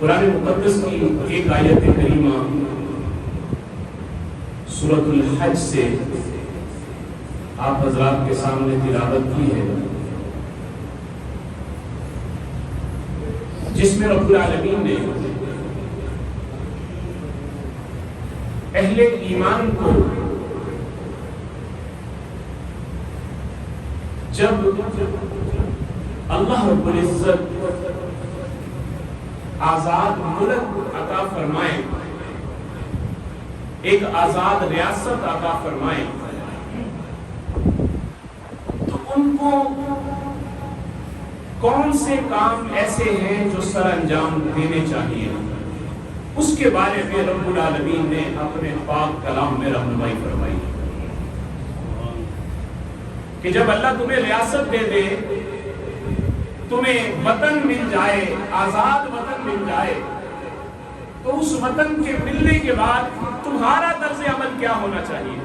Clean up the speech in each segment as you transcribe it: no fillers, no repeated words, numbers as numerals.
قرآن مقدس کی ایک آیت کریمہ سورۃ الحج سے آپ حضرات کے سامنے تلاوت کی ہے، جس میں رب العالمین نے اہل ایمان کو جب اللہ رب العزت آزاد ملک عطا فرمائے، ایک آزاد ریاست عطا فرمائے، تو ان کو کون سے کام ایسے ہیں جو سر انجام دینے چاہیے، اس کے بارے میں رب العالمین نے اپنے پاک کلام میں رہنمائی فرمائی کہ جب اللہ تمہیں ریاست دے دے، تمہیں وطن مل جائے، آزاد وطن مل جائے، تو اس وطن کے ملنے کے بعد تمہارا طرز عمل کیا ہونا چاہیے،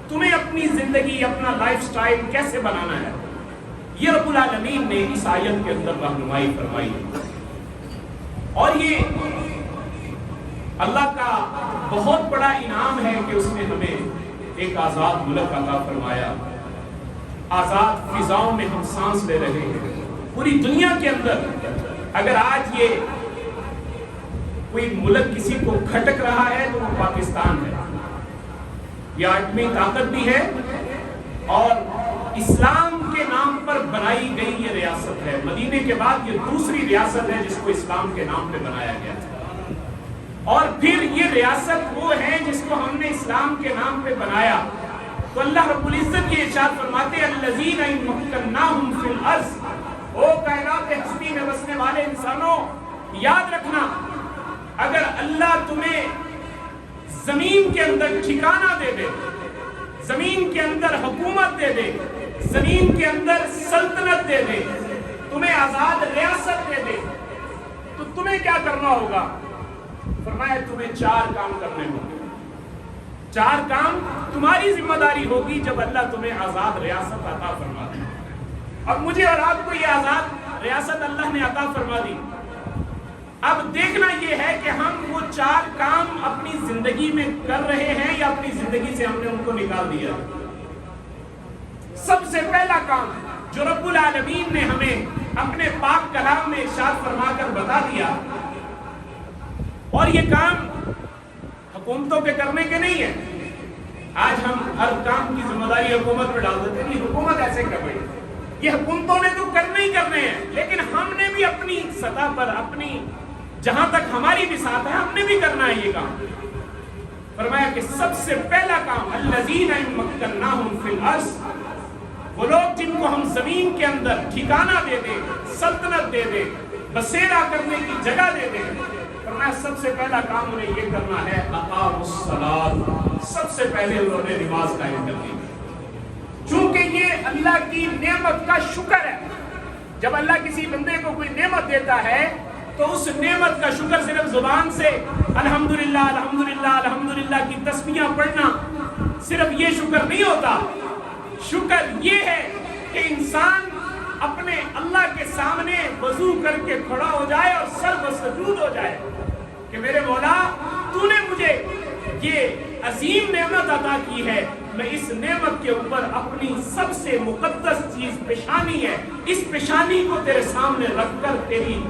تمہیں اپنی زندگی، اپنا لائف سٹائل کیسے بنانا ہے، یہ رب العالمین نے اس آیت کے اندر رہنمائی فرمائی۔ اور یہ اللہ کا بہت بڑا انعام ہے کہ اس نے ہمیں ایک آزاد ملک عطا فرمایا، آزاد فضاؤں میں ہم سانس لے رہے ہیں۔ پوری دنیا کے اندر اگر آج یہ کوئی ملک کسی کو کھٹک رہا ہے تو وہ پاکستان ہے، یہ آٹھویں طاقت بھی ہے اور اسلام کے نام پر بنائی گئی یہ ریاست ہے۔ مدینے کے بعد یہ دوسری ریاست ہے جس کو اسلام کے نام پہ بنایا گیا ہے، اور پھر یہ ریاست وہ ہے جس کو ہم نے اسلام کے نام پہ بنایا تو اللہ رب العزت یہ ارشاد فرماتے ہیں الذین ان مکناہم فی الارض، او کائنات ہستی میں بسنے والے انسانوں، یاد رکھنا اگر اللہ تمہیں زمین کے اندر ٹھکانہ دے دے، زمین کے اندر حکومت دے دے، زمین کے اندر سلطنت دے دے، تمہیں آزاد ریاست دے دے، تو تمہیں کیا کرنا ہوگا؟ فرمایا تمہیں 4 کام کرنے ہوں گے، 4 کام تمہاری ذمہ داری ہوگی جب اللہ تمہیں آزاد ریاست عطا فرما دے۔ اب مجھے اور آپ کو یہ آزاد ریاست اللہ نے عطا فرما دی، اب دیکھنا یہ ہے کہ ہم وہ 4 کام اپنی زندگی میں کر رہے ہیں یا اپنی زندگی سے ہم نے ان کو نکال دیا۔ سب سے پہلا کام جو رب العالمین نے ہمیں اپنے پاک کلام میں ارشاد فرما کر بتا دیا، اور یہ کام حکومتوں کے کرنے کے نہیں ہے۔ آج ہم ہر کام کی ذمہ داری حکومت پہ ڈال دیتے ہیں، حکومت ایسے کر رہی ہے، یہ حکومتوں نے تو کرنے ہی کرنے ہیں، لیکن ہم نے بھی اپنی سطح پر، اپنی جہاں تک ہماری بھی ساتھ ہے، ہم نے بھی کرنا ہے یہ کام۔ فرمایا کہ سب سے پہلا کام الذین ان مکناہم فی الارض، وہ لوگ جن کو ہم زمین کے اندر ٹھکانہ دے دیں، سلطنت دے دیں، بسیرا کرنے کی جگہ دے دیں، فرمایا سب سے پہلا کام انہیں یہ کرنا ہے اقاموا الصلاۃ، سب سے پہلے انہوں نے نماز قائم کر دی، چونکہ یہ اللہ کی نعمت کا شکر ہے۔ جب اللہ کسی بندے کو کوئی نعمت دیتا ہے تو اس نعمت کا شکر صرف زبان سے الحمدللہ الحمدللہ الحمدللہ کی تسبیحاں پڑھنا صرف یہ شکر نہیں ہوتا، شکر یہ ہے کہ انسان اپنے اللہ کے سامنے وضو کر کے کھڑا ہو جائے اور سر بسجود ہو جائے کہ میرے مولا تو نے مجھے یہ عظیم نعمت عطا کی ہے، میں اس نعمت کے اوپر اپنی سب سے مقدس چیز پیشانی ہے، اس پیشانی کو تیرے سامنے رکھ کر تیری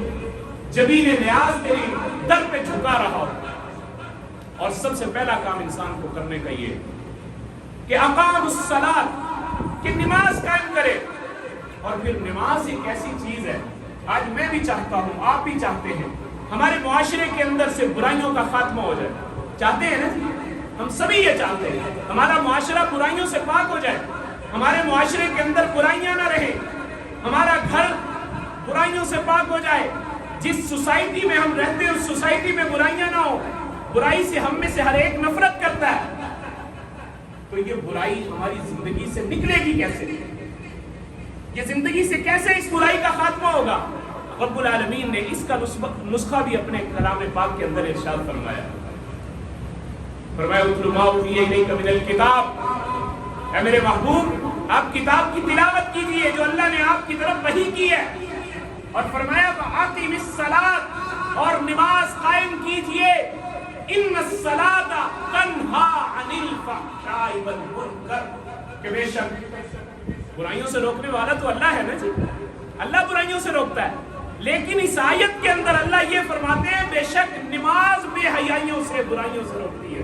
جبین نیاز تیری در پہ جھکا رہا ہوں۔ اور سب سے پہلا کام انسان کو کرنے کا یہ کہ اقام الصلاۃ، کہ نماز قائم کرے۔ اور پھر نماز ایک ایسی چیز ہے، آج میں بھی چاہتا ہوں، آپ بھی چاہتے ہیں، ہمارے معاشرے کے اندر سے برائیوں کا خاتمہ ہو جائے، چاہتے ہیں نا؟ ہم سبھی یہ چاہتے ہیں ہمارا معاشرہ برائیوں سے پاک ہو جائے، ہمارے معاشرے کے اندر برائیاں نہ رہیں، ہمارا گھر برائیوں سے پاک ہو جائے، جس سوسائٹی میں ہم رہتے ہیں اس سوسائٹی میں برائیاں نہ ہو، برائی سے ہم میں سے ہر ایک نفرت کرتا ہے، تو یہ برائی ہماری زندگی سے نکلے گی کیسے؟ یہ زندگی سے کیسے اس برائی کا خاتمہ ہوگا؟ رب العالمین نے اس کا نسخہ بھی اپنے کلام پاک کے اندر ارشاد فرمایا، فرمایا اتل ما اوحی الیک من الکتاب، اے میرے محبوب آپ کتاب کی تلاوت کیجئے جو اللہ نے آپ کی طرف وحی کی ہے، اور فرمایا وَأَقِمِ الصَّلَاةَ، اور نماز قائم کیجئے. ان الصلاۃ تنہا عن الفحشاء والمنکر، کہ بے شک برائیوں سے روکنے والا تو اللہ ہے نا جی، اللہ برائیوں سے روکتا ہے. لیکن اس آیت کے اندر اللہ یہ فرماتے ہیں بے شک نماز بے حیائیوں سے برائیوں سے روکتی ہے.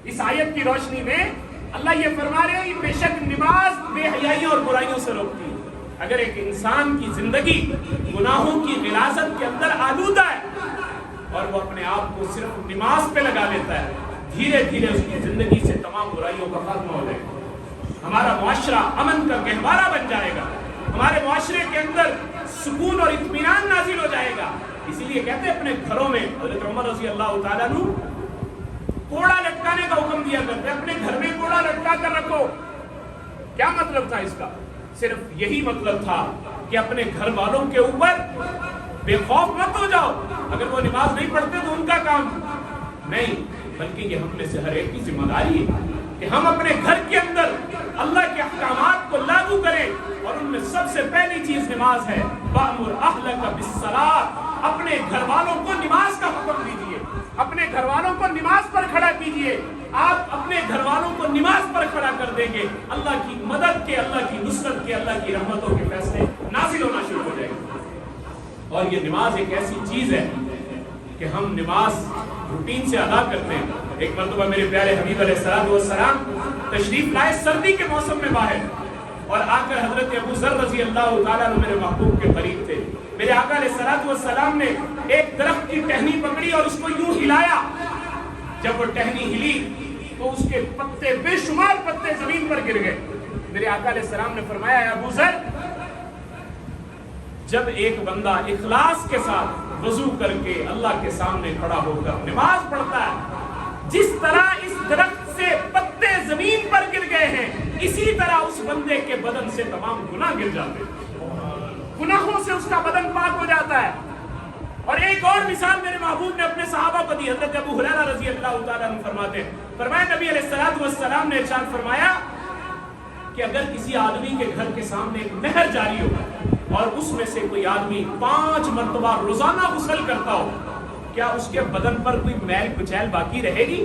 اس آیت کی روشنی میں اللہ یہ فرما رہے ہیں بے شک نماز بے حیائیوں اور برائیوں سے روکتی ہے. اگر ایک انسان کی زندگی گناہوں کی غلاظت کے اندر آلودہ ہے اور وہ اپنے آپ کو صرف نماز پہ لگا لیتا ہے، دھیرے دھیرے اس کی زندگی سے تمام برائیوں کا خاتمہ ہو جائے گا. ہمارا معاشرہ امن کا گہوارہ بن جائے گا، ہمارے معاشرے کے اندر سکون اور اطمینان نازل ہو جائے گا. اسی لیے کہتے ہیں اپنے گھروں میں حضرت عمر رضی اللہ تعالیٰ عنہ کوڑا لٹکانے کا حکم دیا کرتے ہیں. اپنے گھر میں کوڑا لٹکا کر رکھو. کیا مطلب تھا اس کا؟ صرف یہی مطلب تھا کہ اپنے گھر والوں کے اوپر بے خوف مت ہو جاؤ. اگر وہ نماز نہیں پڑھتے تو ان کا کام نہیں، بلکہ یہ ہم میں سے ہر ایک کی ذمہ داری ہے کہ ہم اپنے گھر کے اندر اللہ کے احکامات کو لاگو کریں. اور ان میں سب سے پہلی چیز نماز ہے. وَأْمُرْ أَهْلَكَ بِالصَّلَاةِ، اپنے گھر والوں کو نماز کا حکم دیجیے، اپنے گھر والوں کو نماز پر کھڑا کیجیے. آپ اپنے گھر والوں کو نماز پر کھڑا کر دیں گے، اللہ کی مدد کے، اللہ کی نصرت کے، اللہ کی رحمتوں کے فیصلے نازل ہونا شروع ہو جائیں گے. اور یہ نماز ایک ایسی چیز ہے کہ ہم نماز روٹین سے ادا کرتے ہیں. ایک مرتبہ میرے پیارے حبیب علیہ السلام تشریف لائے سردی کے موسم میں باہر، اور آ کر حضرت ابو ذر رضی اللہ تعالیٰ عنہ میرے محبوب کے قریب تھے. میرے آقا علیہ السلام نے ایک درخت کی ٹہنی پکڑی اور اس کو یوں ہلایا. جب وہ ٹہنی ہلی تو اس کے پتے، بے شمار پتے زمین پر گر گئے. میرے آقا علیہ السلام نے فرمایا اے ابو ذر، جب ایک بندہ اخلاص کے ساتھ وضو کر کے اللہ کے سامنے کھڑا ہو کر نماز پڑھتا ہے، جس طرح اس درخت سے پتے زمین پر گر گئے ہیں، اسی طرح اس بندے کے بدن سے تمام گناہ گر جاتے ہیں، گناہوں سے اس کا بدن پاک ہو جاتا ہے. اور ایک اور مثال میرے محبوب نے اپنے صحابہ کو دی. حضرت ابو ہریرہ رضی اللہ تعالیٰ عنہ فرماتے ہیں، فرمایا نبی علیہ السلام نے ارشاد فرمایا کہ اگر کسی آدمی کے گھر کے سامنے ایک نہر جاری ہو اور اس میں سے کوئی آدمی 5 مرتبہ روزانہ غسل کرتا ہو، کیا اس کے بدن پر کوئی میل کچیل باقی رہے گی؟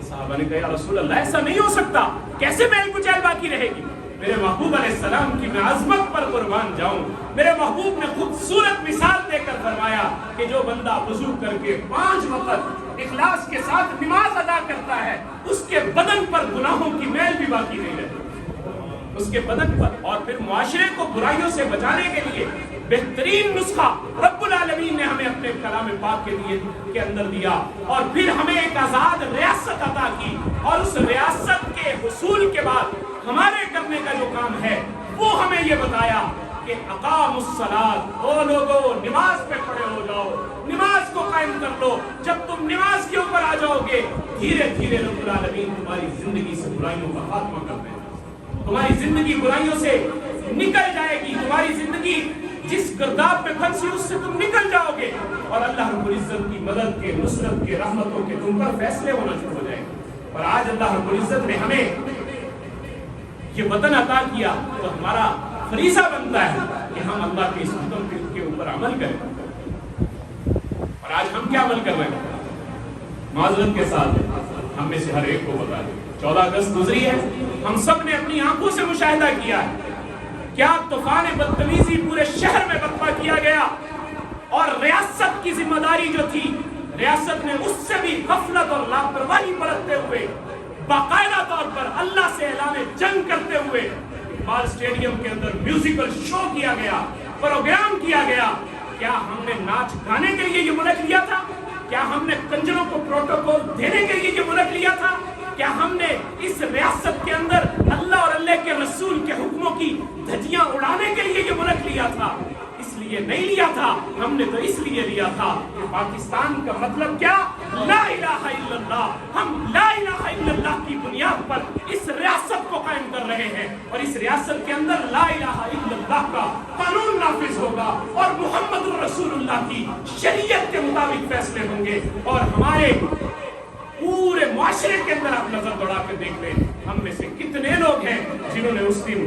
صحابہ نے کہا یا رسول اللہ ایسا نہیں ہو سکتا، کیسے میل کچیل باقی رہے گی؟ میرے محبوب علیہ السلام کی میں عظمت پر قربان جاؤں، میرے محبوب نے خوبصورت مثال دے کر فرمایا کہ جو بندہ وضو کر کے 5 وقت اخلاص کے ساتھ نماز ادا کرتا ہے، اس کے بدن پر گناہوں کی میل بھی باقی نہیں رہتی اس کے بدن پر. اور پھر معاشرے کو برائیوں سے بچانے کے لیے بہترین نسخہ رب العالمین نے ہمیں اپنے کلام پاک کے اندر دیا، اور پھر ہمیں ایک آزاد ریاست عطا کی. اور اس ریاست کے حصول کے بعد ہمارے کرنے کا جو کام ہے وہ ہمیں یہ بتایا کہ اقاموا الصلاۃ، او لوگو نماز پہ کھڑے ہو جاؤ، نماز کو قائم کر لو. جب تم نماز کے اوپر آ جاؤ گے، دھیرے دھیرے رب العالمین تمہاری زندگی سے برائیوں کا خاتمہ کر دیں گے، تمہاری زندگی برائیوں سے نکل جائے گی. تمہاری زندگی جس گرداب پہ پھنسی اس سے تم نکل جاؤ گے، اور اللہ رب العزت کی مدد کے، نصرت کے، رحمتوں کے تم پر فیصلے ہونا شروع ہو جائیں گے. اور آج اللہ رب العزت نے ہمیں یہ وطن عطا کیا تو ہمارا فریضہ بنتا ہے کہ ہم اللہ کے اس حکم کے اوپر عمل کریں. اور آج ہم کیا عمل کر رہے ہیں؟ معذرت کے ساتھ ہم میں سے ہر ایک کو بتا دیں 14 اگست گزری ہے، ہم سب نے اپنی آنکھوں سے مشاہدہ کیا ہے کیا طوفان بدتمیزی پورے شہر میں برپا کیا گیا، اور ریاست کی ذمہ داری جو تھی ریاست نے اس سے بھی غفلت اور لاپرواہی برتتے ہوئے باقاعدہ طور پر اللہ سے اعلان جنگ کرتے ہوئے اقبال اسٹیڈیم کے اندر میوزیکل شو کیا گیا، پروگرام کیا گیا. کیا ہم نے ناچ گانے کے لیے یہ ملک لیا تھا؟ کیا ہم نے کنجروں کو پروٹوکول دینے کے لیے یہ ملک لیا تھا؟ کیا ہم نے اس ریاست کے اندر اللہ اور اللہ کے رسول کے حکموں کی دھجیاں اڑانے کے لیے یہ ملک لیا تھا؟ اس لیے نہیں لیا تھا، ہم نے تو اس لیے لیا تھا کہ پاکستان کا مطلب کیا؟ لا الہ الا اللہ. ہم لا الہ الا اللہ کی بنیاد پر اس ریاست کو قائم کر رہے ہیں، اور اس ریاست کے اندر لا الہ الا اللہ کا قانون نافذ ہوگا، اور محمد الرسول اللہ کی شریعت کے مطابق فیصلے ہوں گے. اور ہمارے پورے معاشرے کے اندر آپ نظر دوڑا کے دیکھ لیں، ہم میں سے کتنے لوگ ہیں جنہوں نے اس دن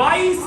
22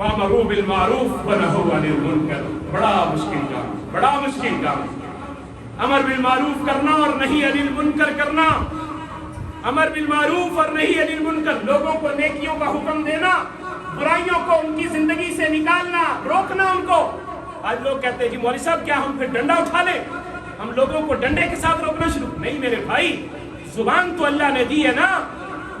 وَأَمَرُوا بِالْمَعْرُوفِ وَنَهَوْا عَنِ الْمُنكَرِ. بڑا مشکل کام، بڑا مشکل کام. امر بالمعروف کرنا اور نہیں عن المنکر کرنا. امر بالمعروف اور نہیں عن المنکر. لوگوں کو نیکیوں کا حکم دینا، برائیوں کو ان کی زندگی سے نکالنا، روکنا ان کو. آج لوگ کہتے ہیں جی مولوی صاحب کیا ہم پھر ڈنڈا اٹھا لیں، ہم لوگوں کو ڈنڈے کے ساتھ روکنا شروع. نہیں میرے بھائی، زبان تو اللہ نے دی ہے نا.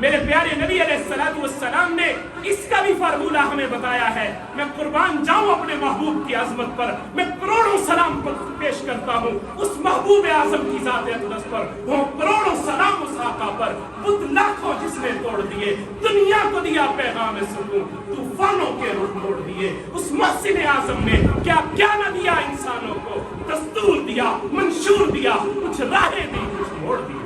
میرے پیارے نبی علیہ السلام نے اس کا بھی فارمولہ ہمیں بتایا ہے. میں قربان جاؤں اپنے محبوب کی عظمت پر، میں کروڑوں سلام پیش کرتا ہوں اس محبوب اعظم کی ذات اقدس پر، وہ کروڑوں سلام اس آقا پر. بت لاکھوں جس نے توڑ دیے، دنیا کو دیا پیغام سکون، طوفانوں کے رخ موڑ دیے. اس محسن اعظم نے کیا کیا نہ دیا انسانوں کو، دستور دیا، منشور دیا، کچھ راہیں دی، کچھ موڑ دی.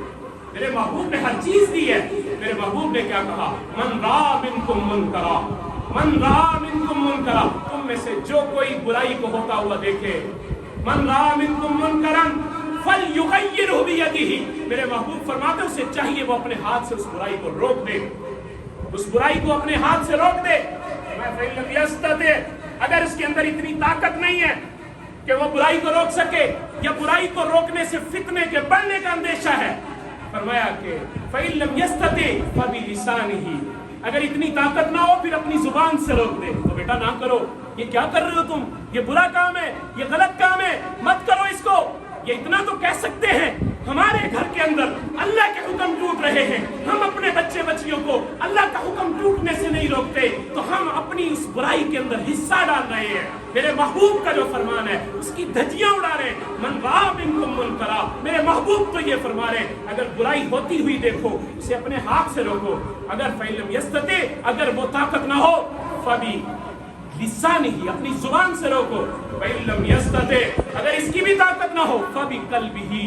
میرے محبوب نے ہر چیز دی ہے. میرے محبوب نے کیا کہا؟ من رأى منکم منکرا، من رأى منکم منکرا. تم میں سے جو کوئی برائی کو ہوتا ہوا دیکھے، من رأى منکم منکرا فلیغیرہ بیدہ. میرے محبوب فرماتے ہیں اسے چاہیے وہ اپنے ہاتھ سے اس برائی کو روک دے، اس برائی کو اپنے ہاتھ سے روک دے. فإن لم یستطع، اگر اس کے اندر اتنی طاقت نہیں ہے کہ وہ برائی کو روک سکے، یا برائی کو روکنے سے فتنے کے بڑھنے کا اندیشہ ہے، فرمایا کہ فَإِن لَمْ يَسْتَطِعْ فَبِلِسَانِهِ، اگر اتنی طاقت نہ ہو پھر اپنی زبان سے روک دے. تو بیٹا نہ کرو، یہ کیا کر رہے ہو تم، یہ برا کام ہے، یہ غلط کام ہے، مت کرو اس کو. یہ اتنا تو کہہ سکتے ہیں ہمارے گھر کے اندر اللہ کے حکم ٹوٹ رہے ہیں، ہم اپنے بچے بچیوں کو اللہ کا حکم ٹوٹنے سے نہیں روکتے، تو ہم اپنی اس برائی کے اندر حصہ ڈال رہے ہیں. میرے محبوب کا جو فرمان ہے اس کی دھجیاں اڑا رہے ہیں. من رأى منکم منکرا، میرے محبوب تو یہ فرما رہے ہیں اگر برائی ہوتی ہوئی دیکھو اسے اپنے ہاتھ سے روکو. اگر فإن لم یستطع، اگر وہ طاقت نہ ہو، فبی لسانہ، اپنی زبان سے روکو. فإن لم یستطع، اگر اس کی بھی طاقت نہ ہو، فبقلبہ،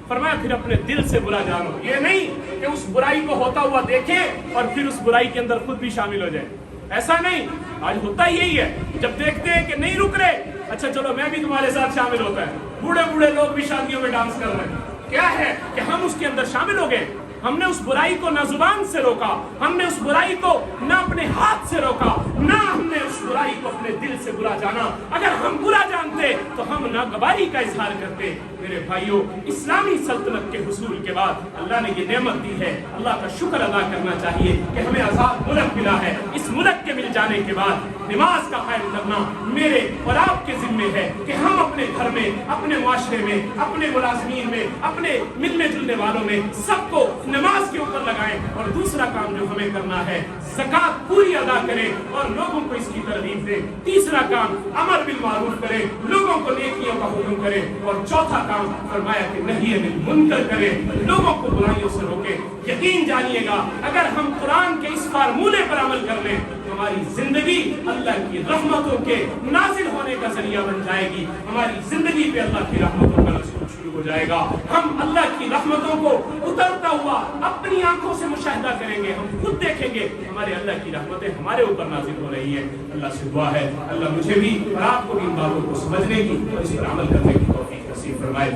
فرمایا پھر اپنے دل سے برا جانو. یہ نہیں کہ اس برائی کو ہوتا ہوا دیکھے اور پھر اس برائی کے اندر خود بھی شامل ہو جائے. ایسا نہیں. آج ہوتا یہی ہے، جب دیکھتے ہیں کہ نہیں رک رہے، اچھا چلو میں بھی تمہارے ساتھ شامل ہوتا ہے. بوڑھے بوڑھے لوگ بھی شادیوں میں ڈانس کر رہے ہیں. کیا ہے کہ ہم اس کے اندر شامل ہو گئے. ہم نے اس برائی کو نہ زبان سے روکا، ہم نے اس برائی کو نہ اپنے ہاتھ سے روکا، نہ ہم نے اس برائی کو اپنے دل سے برا جانا. اگر ہم برا جانتے تو ہم ناگواری کا اظہار کرتے. میرے بھائیوں، اسلامی سلطنت کے حصول کے بعد اللہ نے یہ نعمت دی ہے، اللہ کا شکر ادا کرنا چاہیے کہ ہمیں آزاد ملک ملا ہے. اس ملک کے مل جانے کے بعد نماز کا قائم کرنا میرے اور آپ کے ذمے ہے کہ ہم اپنے گھر میں، اپنے معاشرے میں، اپنے ملازمین میں، اپنے ملنے جلنے والوں میں سب کو نماز کے اوپر لگائیں. اور دوسرا کام جو ہمیں کرنا ہے، زکوٰۃ پوری ادا کریں اور لوگوں کو اس کی ترغیب دیں. تیسرا کام، امر بالمعروف کریں، لوگوں کو نیکیوں کا حکم کریں. اور چوتھا کام فرمایا کہ نہی عن المنکر کریں، لوگوں کو برائیوں سے روکیں. یقین جانیے گا اگر ہم قرآن کے اس فارمولے پر عمل کر لیں تو ہماری زندگی اللہ کی رحمتوں کے نازل ہونے کا ذریعہ بن جائے گی. ہماری زندگی پہ اللہ کی رحمتوں کا نزول شروع ہو جائے گا. ہم اللہ کی رحمتوں کو اترتا ہوا اپنی آنکھوں سے مشاہدہ کریں گے، ہم خود دیکھیں گے ہمارے اللہ کی رحمتیں ہمارے اوپر نازل ہو رہی ہیں. اللہ سے دعا ہے اللہ مجھے بھی اور آپ کو بھی ان باتوں کو سمجھنے کی اور اس پر عمل کرنے کی توفیق نصیب فرمائے.